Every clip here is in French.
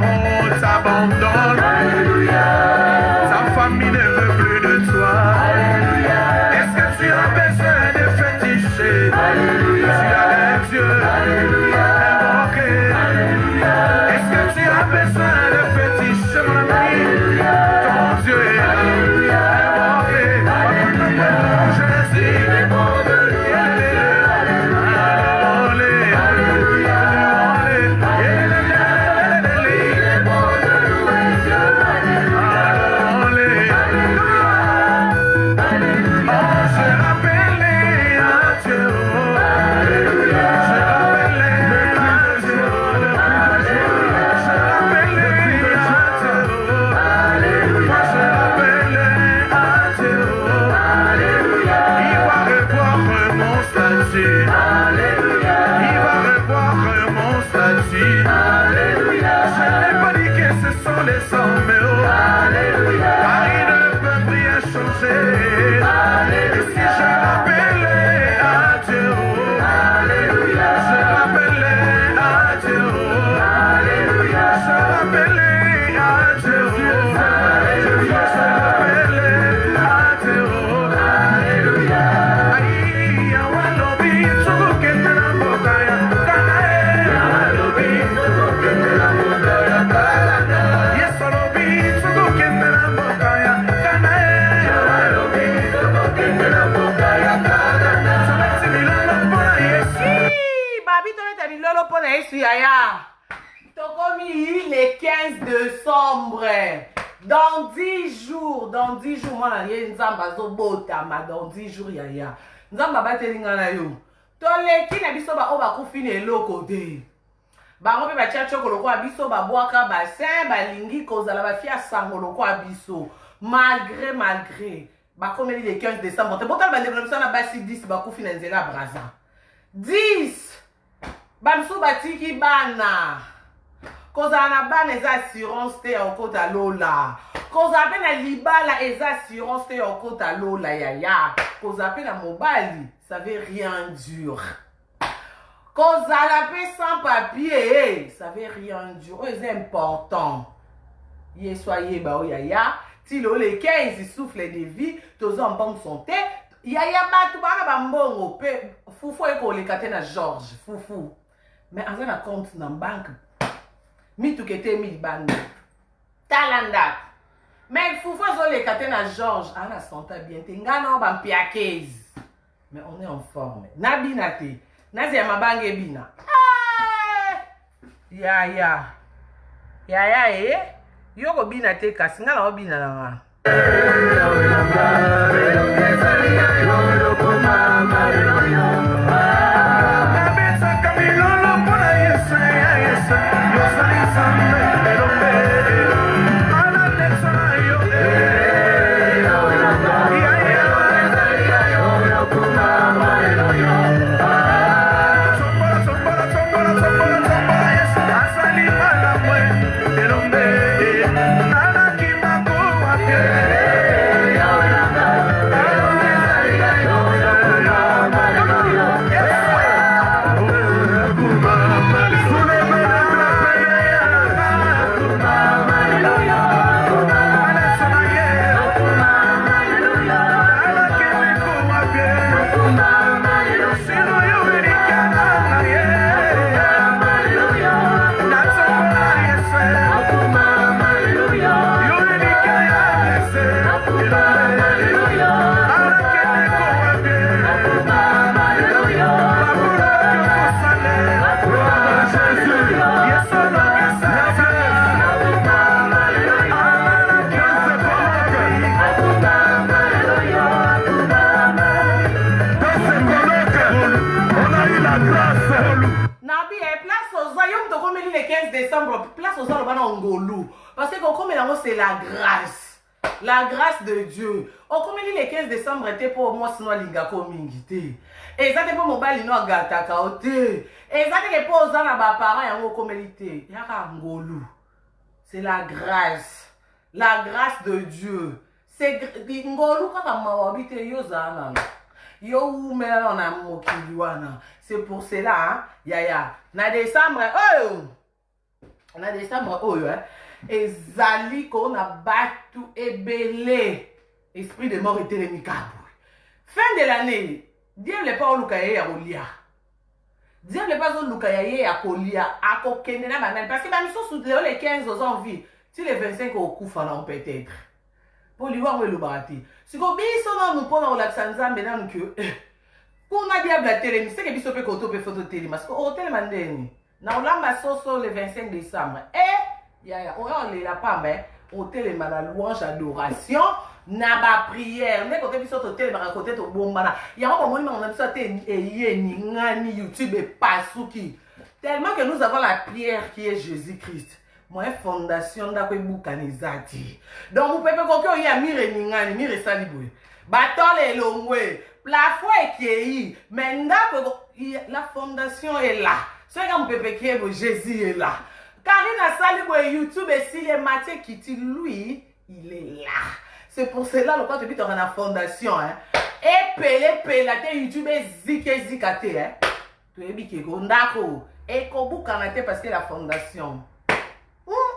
parents t'abandonnent. Ta famille ne veut plus de toi. Est-ce que tu as besoin de féticher? Tu as les dieux invoqués. Est-ce que tu as besoin de féticher, mon ami? Ton Dieu est invoqué. Jésus répond de lui. Le 15 décembre, dans 10 jours, moi, Nzamba Zobotama, dans 10 jours, yaya. Nzamba batelinga na yo. Toleki na biso ba oba kufine eloko te. Bango pe batia chokolo kwa biso ba boaka bassin, balingi kozala ba fia sangolo kwa biso. Malgré, ba komeli le 15 décembre. Te botal ba développement na basi 10 ba kufine nzela braza. 10 Bamso batiki bana. Koza na bana eza assurance te en kota lola. Koza pe na libala eza assurance te en kota lola yaya. Koza pe na mobali, ça veut rien dire. Koza la pe sans papier, ça veut rien dire. Oh, c'est important. Ye soyez ba o yaya. Ti lo le 15 souffle de vie, tozo en bonne santé. Yaya batu bana bambongo pe fufu eko le katena George, fufu. Mais en un compte dans la banque, mitu kete mi bande. Talanda. Mais il faut faire les catena Georges. Ah, la santé bien. T'engana ban piakez. Mais on est en forme. Nabina te. Nazi ya mabange bina. Ya. Yoko bina te kasinga na obina na. Place aux gens Ngolou. Parce que comme c'est la grâce. La grâce de Dieu. Comme le 15 décembre était pour moi sinon l'ingako mingité. Et ça c'est pour mon bali no gata kaote. Et ça c'est pour aux gens là parents yango comme l'ité. Yaka Ngolou. C'est la grâce. La grâce de Dieu. C'est Ngolou kaka mawabite yo zana. Yo ou mela na mokili wana. C'est pour cela yaya. Na décembre na décembre oyo ezali kona batu ebele esprit de mort etelemi kabwe. Fin de l'année diable pas oluka ye ya kolia, diable pas oluka ye ya kolia akokende na banani parce que bamisusu leo les 15 aux envies si les 25 okufa na peut-être po liwango elobaka te siko biso nanu mpona kolakisa nzambe nanu ke kuna diable atelemi seke biso mpe koto mpe foto telema siko otelema ndeni na olamba soso le 25 décembre yaya oyo olela pamba otelema na louange adoration na baprière nde kote biso totelemaka kote tobombana yango bomoni bango na biso ate eyeni ngani YouTube epasuki tellement que nous avons la pierre qui est Jésus-Christ. Moi, fondation ndako ebukana ezati. Donc, vous pouvez pas y mire ningani, mire salibwe. Batole elongwe, plafond ekei, mais ndako la fondation est là. Ce que vous pouvez que Jésus est là. Karina salibwe YouTube et si les Mathieu qui dit lui, il est là. C'est pour cela le quand tu dis la fondation et pele la YouTube zikate Tu es biké ndako et kobukana te parce que la fondation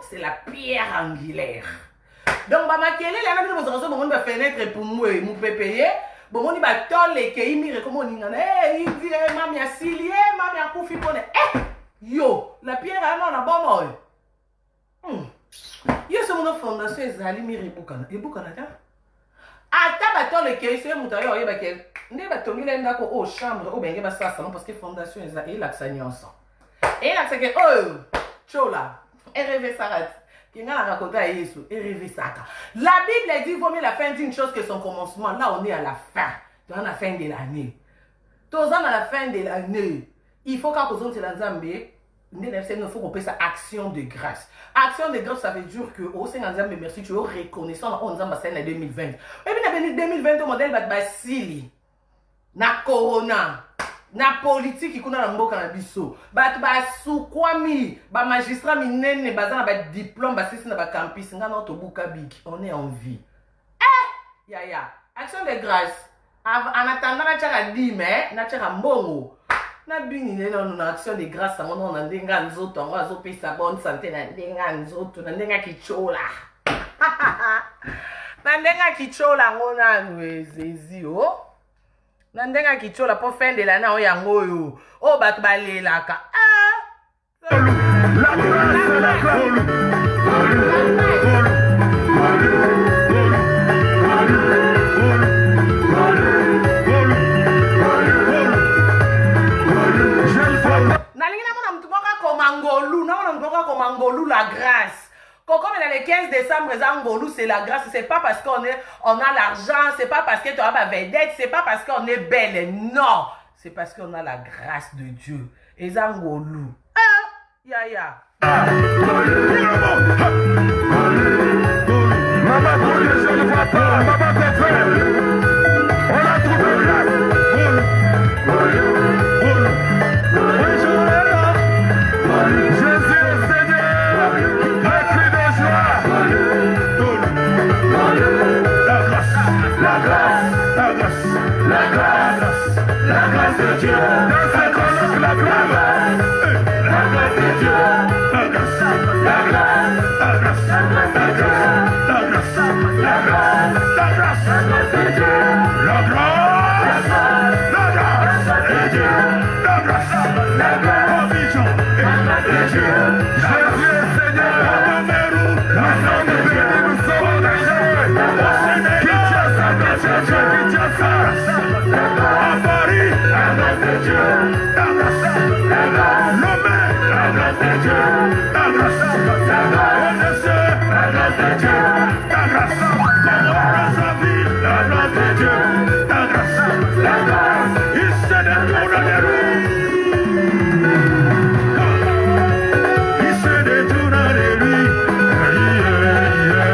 c'est la pierre angulaire. Donc, bah, ma kele, la même chose, on va fenêtre pour moi, mon payer. Bon, on y va toller, qui mire, comme on y en a, il dit, mamie a silié, mamie a koufi pour yo, la pierre, elle en a bon, yo, c'est mon fondation, c'est ali mire, et boucana, ata ba toller, qui c'est mon tailleur, et bah, ne va tomber là, au chambre, ou bien, il va ça, parce que fondation, et l'accent ensemble. Et là, c'est que, oh, chola. RV Sarat. La Bible dit vaut mieux la fin d'une chose que son commencement. Là, on est à la fin. Dans la fin de l'année. Tous à la fin de l'année. Il faut qu'à cause de la Zambie, il faut qu'on passe ça action de grâce. Action de grâce, ça veut dire que au Seigneur Zambie, merci, tu es reconnaissant en 2020. Et puis, 2020, au modèle va Basili. Na Corona. Na politique ikuna na mboka na biso batu ba sukwami ba magistrat minene bazana ba diplôme ba sisi na ba campus nga no to buka big on est en vie ya action de grâce en attendant na tchaka dime na tchaka mbongo na bini ne no na action de grâce ngo no na ndenga nzoto ngo azo pesa bonne santé na ndenga nzoto na ndenga kichola na ndenga kichola ngo na nwezezi Nandenga kichola pour fin de l'année o yango yo. O bat balelaka. Nalingi na mona mtumoka komangolu, na mona mtumoka komangolu la grâce. Comme le 15 décembre, c'est la grâce. C'est pas parce qu'on a l'argent, c'est pas parce que tu as ma vedette, c'est pas parce qu'on est belle. Non, c'est parce qu'on a la grâce de Dieu. Et Zangolu. Ya. Maman, je ne vois pas. Maman, t'es frère. On a trouvé grâce. La grâce de Dieu, la grâce de Dieu, la grâce de Dieu, la grâce, la grâce, la grâce, la grâce, la grâce, la grâce, la grâce de Dieu, la grâce, la grâce de Dieu, la grâce, la grâce, la grâce de Dieu, Jésus est Seigneur, la grâce de Dieu, nous sommes engagés, la grâce de Dieu, à Paris, la grâce de Dieu, la grâce, la grâce, Lomé, la grâce de Dieu, la grâce, la grâce, la grâce de Dieu, la grâce, la vie, la grâce de Dieu, la grâce, la grâce, il se détourne de lui. Il se détourne de lui.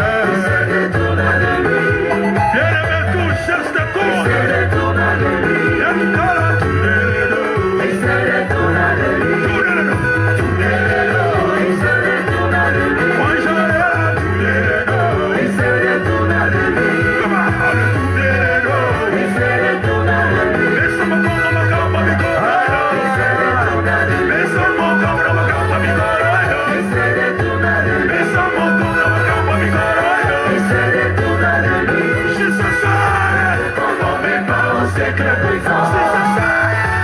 Il se détourne de lui. Bien-aimé, tout cherche de tout. Il se détourne de lui. Tourne siècle présent. Si je sais,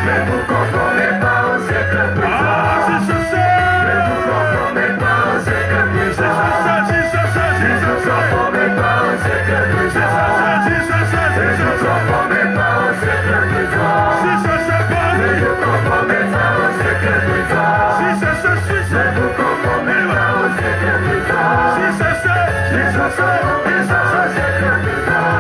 ne vous conformez pas au siècle présent. Si je sais, ne vous conformez pas au siècle présent. Si je sais, ne vous conformez pas au siècle présent. Si je sais, ne vous conformez pas au siècle présent. Si je sais pas, ne vous conformez pas au siècle présent. Si je sais, ne vous conformez pas au siècle présent. Si je sais, ne vous conformez pas au siècle présent.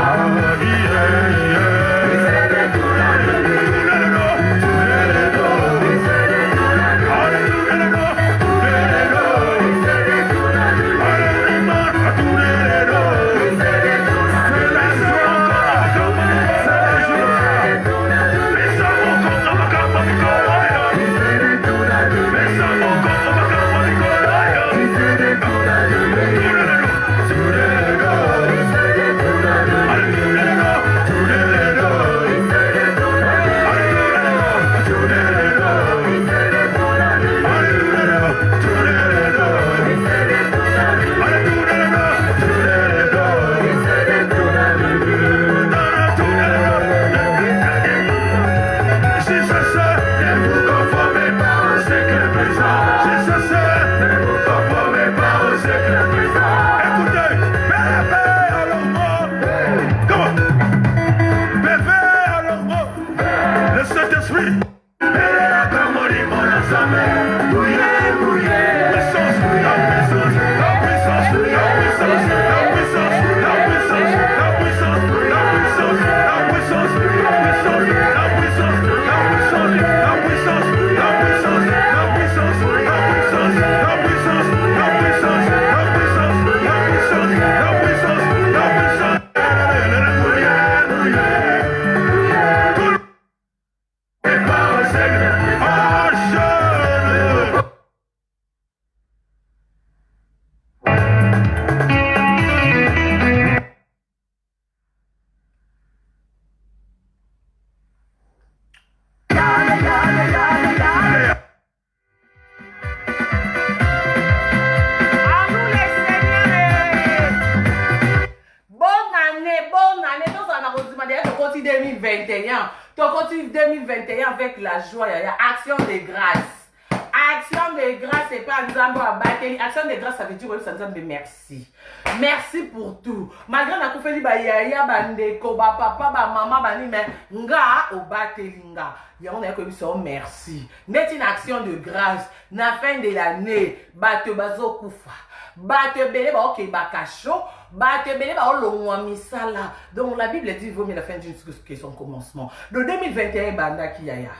Avec la joie, il y a action de grâce. Action de grâce, c'est pas exemple à battre. Action de grâce, ça veut dire que ça nous dit merci. Merci pour tout. Malgré la koufeli ba yaya bandeko ba papa ba maman ba ni mais nga o batelinga. Ya on a comme ça merci. Net une action de grâce. Na fin de l'année, bato bazo kufa. Bato belé ba ok ba kacho. Bato belé ba olongwa misala. Donc la Bible dit vaut mieux la fin d'une chose que son commencement. De 2021 banda ki yaya.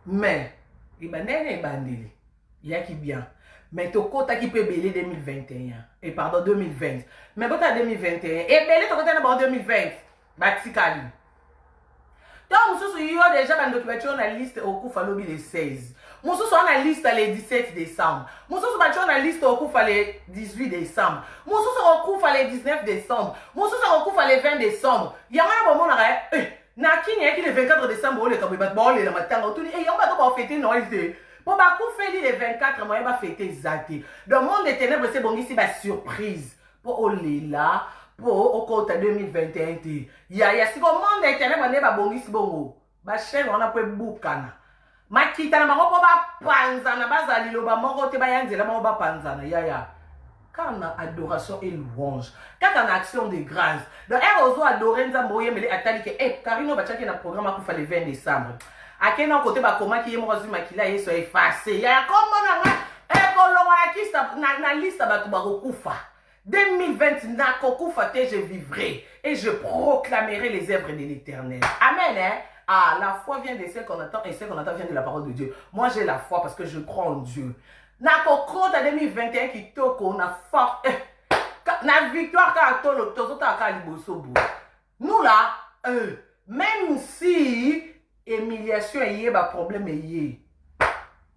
Mais il bandene bandeli. Il y a qui bien. Mais ton côté qui peut belé 2021. Et pardon 2020. Mais quand tu 2021 et belé ton côté en 2020. Batikali. Donc nous sommes déjà dans notre la liste au coup falobi les 16. Nous sommes dans la liste les 17 décembre. Nous sommes dans la liste au coup les 18 décembre. Nous sommes au coup les 19 décembre. Nous sommes au coup les 20 décembre. Il y a un moment là na kini qui le 24 décembre le kabe bat bon le matin autour et on va pas fêter Noël de pour ba coup faire les 24 mois va fêter zati. Dans le monde des ténèbres c'est bon ici ba surprise pour Olela pour au côté 2021 il y a si le monde des ténèbres ne ba bon ici bon ba cher on a peut boukana makita na bango ba panzana bazali lo ba moko te ba yanzela bango ba panzana ya quand on a adoration et louange, quand on a action de grâce, donc elle ose adorer Nzambo yemele atali que Karino ba tchaki na programme a le 20 décembre. À quel côté ba comment qui est moi makila yeso effacé. Ya comment na kolonga ki na liste ba ba kokufa. 2020 na kokufa te je vivrai et je proclamerai les œuvres de l'Éternel. Amen hein. Ah, la foi vient de ce qu'on attend et ce qu'on attend vient de la parole de Dieu. Moi j'ai la foi parce que je crois en Dieu. Na kokota 2021 qui toko na fort na victoire ka tolo tozota ka liboso bo. Nous là même si humiliation est ba problème est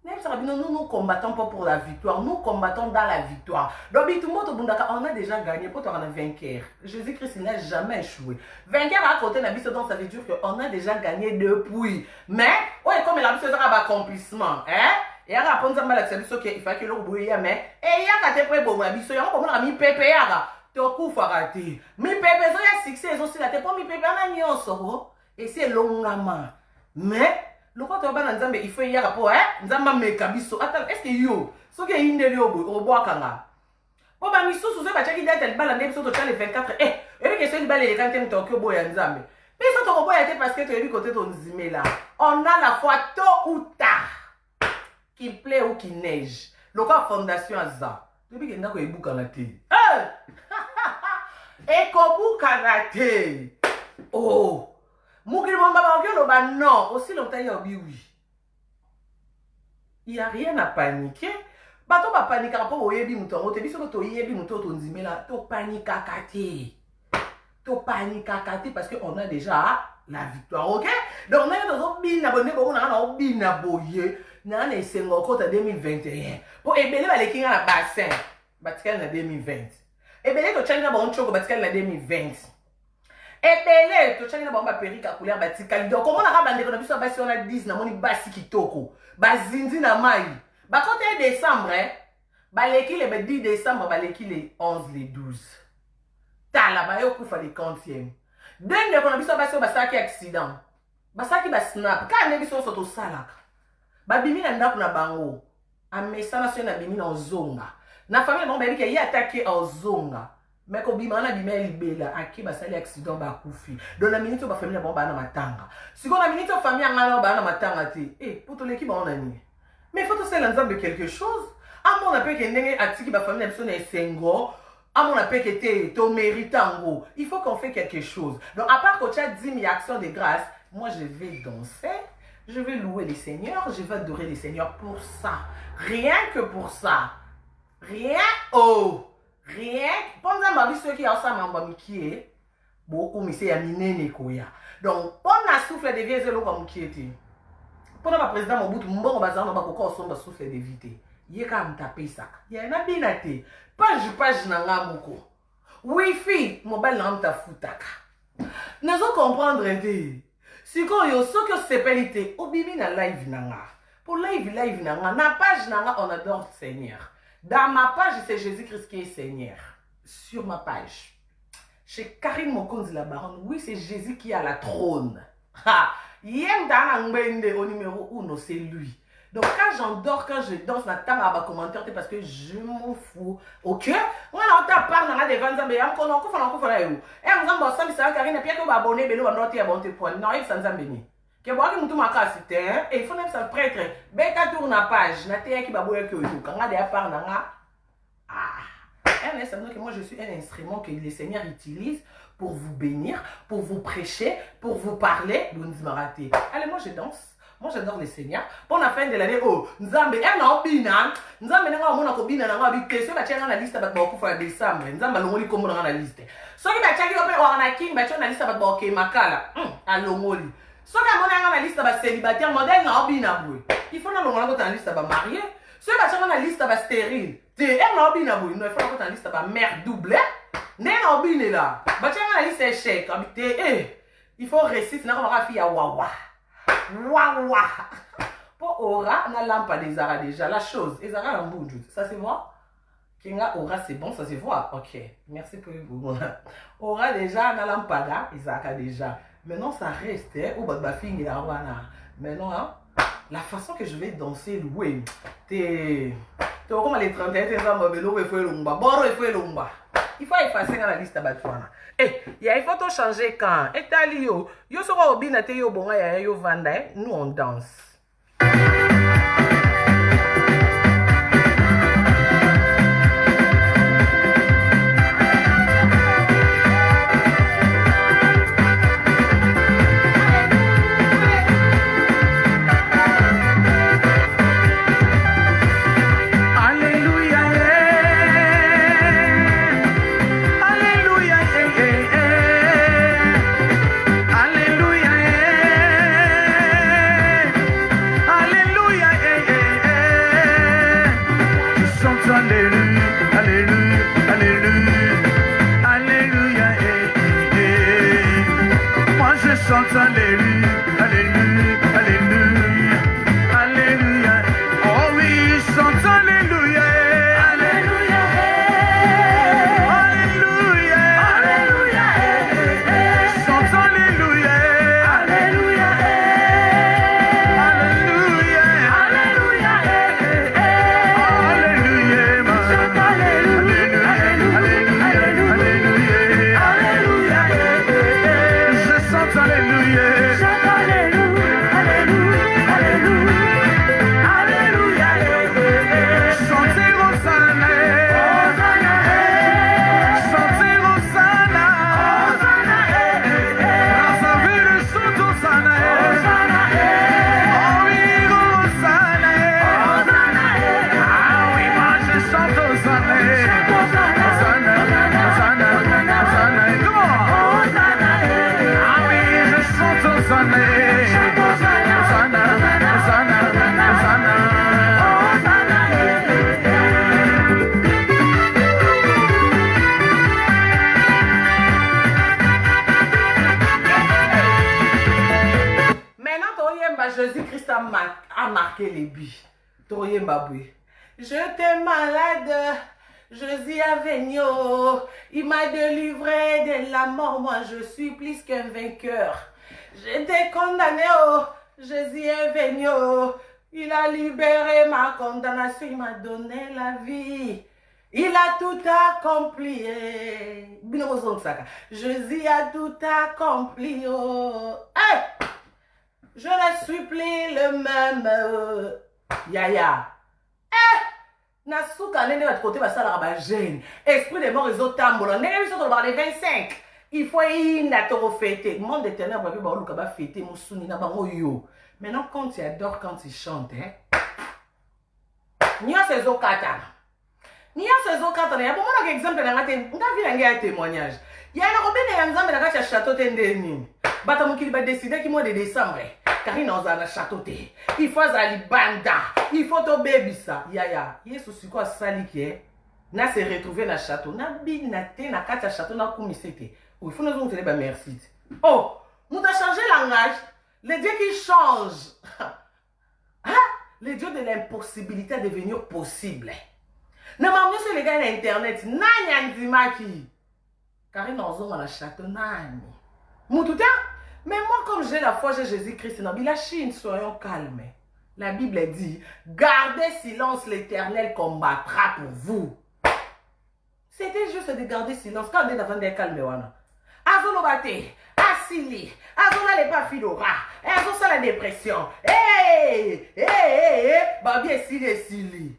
même ça nous combattons pas pour la victoire, nous combattons dans la victoire. Donc tout le monde on a déjà gagné pour on a vainqueur. Jésus-Christ n'a jamais échoué. Vainqueur à côté na biso donc ça veut dire que on a déjà gagné depuis. Mais ouais comme la biso ça accomplissement hein. Et à répondre à la question qu'il faut que l'on bouille mais et il y a qu'à te prendre bon biso y a comme on mi pépé ya to ku farati mi pépé so ya succès aussi la te pas mi pépé na nyonso Et c'est longama. Mais, le quoi tu vas dans il faut y avoir rapport, hein? Nzamba mekabiso. Attends, est-ce que yo, ce qui est une de l'eau, au bois kanga. Bon, bah, miso, sous ça, tu as dit, balle, sur le 24. Eh, et puis, question de balle, les 40 Tokyo Boy Nzambe. Mais ça, ton robot a été parce que tu as vu côté ton zimé là. On a la foi tôt ou tard. Qu'il plaît ou qu'il neige. Le quoi, fondation à ça. Depuis qu'il y a un bout kanaté. Et qu'au bout kanaté. Oh. Moukil Mamba Baoke, non. Aussi longtemps, il y a oui. Il n'y a rien à paniquer. Bato ba paniquer rapport au yebi mouton. Au début, sur le yebi mouton, ton zimé là, to panique à kate. To panique à kate parce qu'on a déjà la victoire, ok? Donc, on a dans un bin abonné, on a un bin aboyé. On a un sengo côte en 2021. Pour ébélé, les kinga na bassin. Batikel na 2020. Ébélé, to tchanga bon choco, batikel na 2020. Ébélé, to tchanga bon ba perika couleur batikal. Donc, comment on a rabandé qu'on a vu ça, basi on a 10, na moni basi kitoko. Bazinzi na mai. Bah, quand il est décembre, bah, l'équipe le 10 décembre, bah, l'équipe le 11, le 12. T'as là, bah, il faut les 40e. Dès qu'on a vu ça, bah, ça qui accident. Bah, ça qui va snap. Quand on a vu ça, c'est au salak. Bah, bimi na ndaku na bango. A mesana so na bimi na zonga. Na famille, bon, bah, il y a attaqué en zonga. Mais quand bima na bima libela, aki ba sali accident ba kufi. Dans la minute, ba famille, bon, bah, na matanga. Si on a minute, famille, on a ba na matanga, eh, pour toute l'équipe, on a mis. Mais il faut tout ça de quelque chose. À mon appel qui est à qui va faire une personne sengo, à mon appel qui était ton méritango. Il faut qu'on fait quelque chose. Donc à part que tu as 10 000 actions de grâce, moi je vais danser, je vais louer les seigneurs, je vais adorer les seigneurs pour ça. Rien que pour ça. Rien, oh, rien. Pendant ma vie, ceux qui ont ça, ma qui est beaucoup, mais c'est à miner koya. Donc, pendant la souffle de vieux zélo comme qui était. Pendant ma président Mobutu, mon bazar n'a pas encore son souffle d'éviter. Il y a quand même tapé ça. Il y a un abinaté. Page nanga moko. Wi-Fi, mobile n'a pas foutaka. Nous allons comprendre des. Si qu'on y a ce que c'est pénité, au bibi na live nanga. Pour live nanga, na page nanga on adore Seigneur. Dans ma page c'est Jésus-Christ qui est Seigneur. Sur ma page. Chez Karine Mokonzi la baronne, oui c'est Jésus qui a la trône. Ha! Yem dans au numéro 1, c'est lui. Donc quand j'endors, quand je danse, na tanga ba commentaire parce que je m'en fous. OK? On a ta part dans des ventes mais on ko fa yo. Et on zamba ça ça Karine puis que ba abonner belo ba noter abonner point. Non, il sans zambeni. Que bois que mutu makasi te, et il faut même ça prêtre. Beka tourne la page, na te ki ba boya que yo. Quand des part nanga un instrument que moi je suis un instrument que le Seigneur utilise pour vous bénir, pour vous prêcher, pour vous parler. Allez, moi je danse. Moi j'adore le Seigneur. Pour la fin de l'année, oh, Nzambe, un bina, Nzambe n'a pas mon bina, n'a pas question, bah tiens la liste à beaucoup pour décembre. Nzambe l'ongoli comme dans la liste. Ce qui va tiens qui va faire on a king, bah tiens la liste à beaucoup makala. À l'ongoli. Ce qui a la liste à célibataire modèle n'a bina boué. Il faut dans la liste à marié. Ce qui va tiens la liste à stérile. T'es un bina boué. Il faut dans la liste à mère doublée. N'est un bina là. Bah tiens la liste échec. Il faut réciter, n'a pas fait à wawa. Waouh! Pour aura, na lampe des aras déjà. La chose, les aras en bout, ça se voit? Kinga aura, c'est bon, ça se voit? Ok, merci pour vous. Aura déjà, na lampada, ils ont déjà. Maintenant, ça reste, ou bah fini la wana. Maintenant, hein, la façon que je vais danser, louer, t'es comme les 31, t'es en vélo, il faut l'umba. Bon, il faut l'umba. Il faut effacer dans la liste à Batouana. Eh, il faut tout changer quand. Et talio, yo sera au binate yo bonga ya yo vanda, nous on danse. Chante alléluia, alléluia, alléluia, alléluia. Oh oui, chante alléluia, alléluia, alléluia, alléluia. Chante alléluia, alléluia. marqué les billes. Toye Mbaboué. J'étais malade. Jésus est venu. Il m'a délivré de la mort. Moi, je suis plus qu'un vainqueur. J'étais condamné. Jésus est venu. Il a libéré ma condamnation. Il m'a donné la vie. Il a tout accompli. Jésus a tout accompli. Hey! Je ne suis plus le même. Yaya. Eh! Nasuka nene va côté va ça la gêne. Esprit des morts, ils ont tambour. Nene sont dans les 25. Il faut y fêter. Monde des ténèbres, il va fêter. Moussouni na bango yo. Maintenant, quand tu adores, quand tu chantes, hein. Nia ces okata. Nia ces okata. Il y a beaucoup d'exemples dans la témoignage. Il y a un robin dans la château tendeni. Batamu qui va décider qu'il mois de décembre. Car il n'a pas château. Il faut aller banda. Il faut te baby ça. Yaya. Yesu c'est quoi sali qui est? Na se retrouver dans le château. Na bin na te na kata château na kumisete. Il faut nous dire merci. Oh, nous avons changé le langage. Le Dieu qui change. Le Dieu de l'impossibilité à devenir possible. Nous avons sur les gars d'internet. Nani andimaki. Car il n'a pas dans le château. Nani. Moutouta. Mais moi, comme j'ai la foi, j'ai Jésus-Christ. La Chine, soyons calmes. La Bible dit, gardez silence, l'Éternel combattra pour vous. C'était juste de garder silence. Quand on est devant des calmes, Azolo bate, asili, azola les pas filora, azola ça la dépression. Babi esili.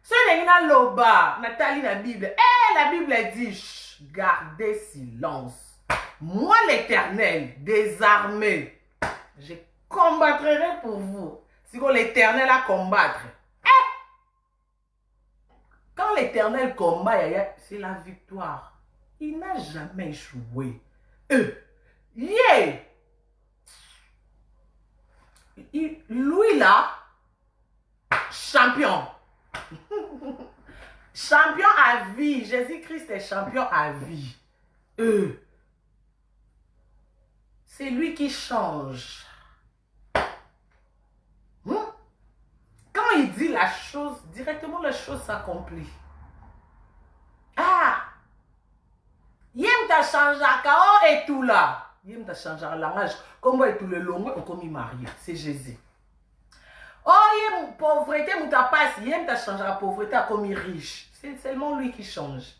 Ce n'est pas loba, Nathalie la Bible. La Bible dit, gardez silence. Moi l'Éternel, désarmé, je combattrai pour vous. Si l'Éternel a combattre. Quand l'Éternel combat, c'est la victoire. Il n'a jamais échoué. Lui là, champion. Champion à vie. Jésus-Christ est champion à vie. C'est lui qui change. Quand il dit la chose, directement la chose s'accomplit. Yem ta changé kao et tout là. Yem ta changé le langage. Comment est tout le long on comme marié. C'est Jésus. Oh yem pauvreté ou ta passe. Yem ta changé la pauvreté comme riche. C'est seulement lui qui change.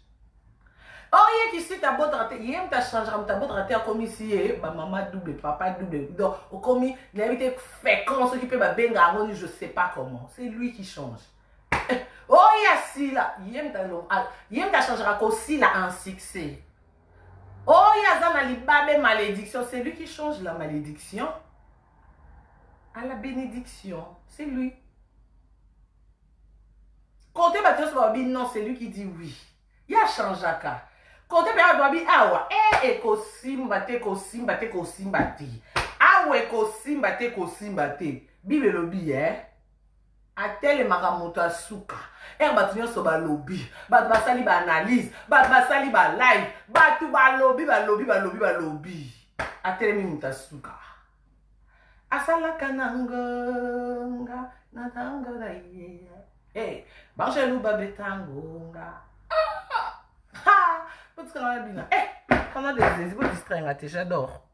Oh yem qui si ta botte raté. Yem ta changé ta botte raté comme ici. Maman double, papa double. Donc comme il a été fécond ce qui peut benga je sais pas comment. C'est lui qui change. Oh yasi là. Yem ta changé aussi là en succès. Oh, il y a une malédiction. C'est lui qui change la malédiction à la bénédiction. C'est lui. Côté Baptiste Babi, non, c'est lui qui dit oui. Il y a changé à cas. Côté Babi, awa, ekosimba te. Awa, ekosimba te. Bible lobby, Atel makamoto asuka. Batu nyonso ba lobby. Batu basali ba analyse. Batu basali ba live. Batu ba lobby. Atel mi mutasuka. Asala kananga. Natanga na ye. Banjelu ba betangonga. Parce qu'on a bien. Quand on a des échos distraits, j'adore.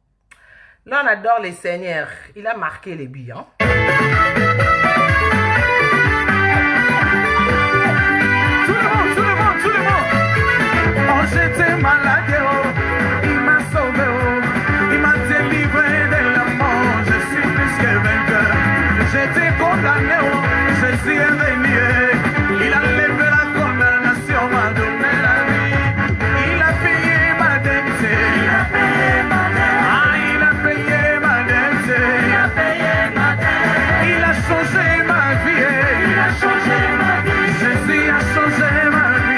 Là, on adore les seigneurs. Il a marqué les billes, hein. Tout le monde. Oh, j'étais malade, il m'a sauvé, il m'a délivré de la mort. Je suis plus que vainqueur. J'étais condamné, Jésus est venu. Il a levé la condamnation, m'a donné la vie. Il a payé ma dette. Il a payé ma dette. Il a payé ma dette. Il a payé ma dette. Il a changé ma vie. Il a changé ma vie. Jésus a changé ma vie.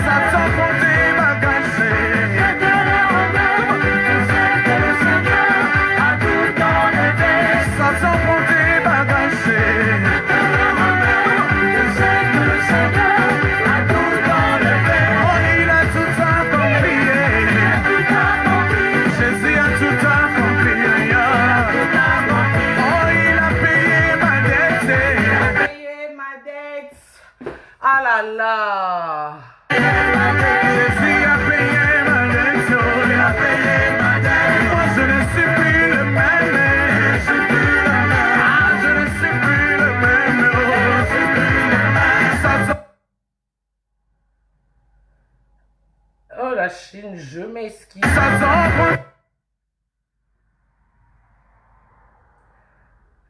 Satan comptait ma gâchée. là là. Jésus a payé ma dette, il a payé ma dette. Moi je ne suis plus le même, je suis plus le même. Ah, je ne suis plus le même, je suis plus le même. Oh la Chine, je m'excuse.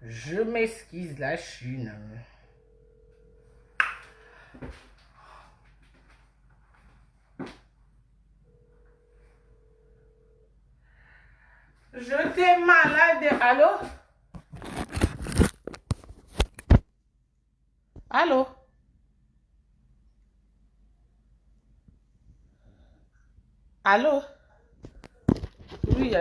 Je m'excuse la Chine. Je t'ai malade. Allô? Allô? Allô? Oui,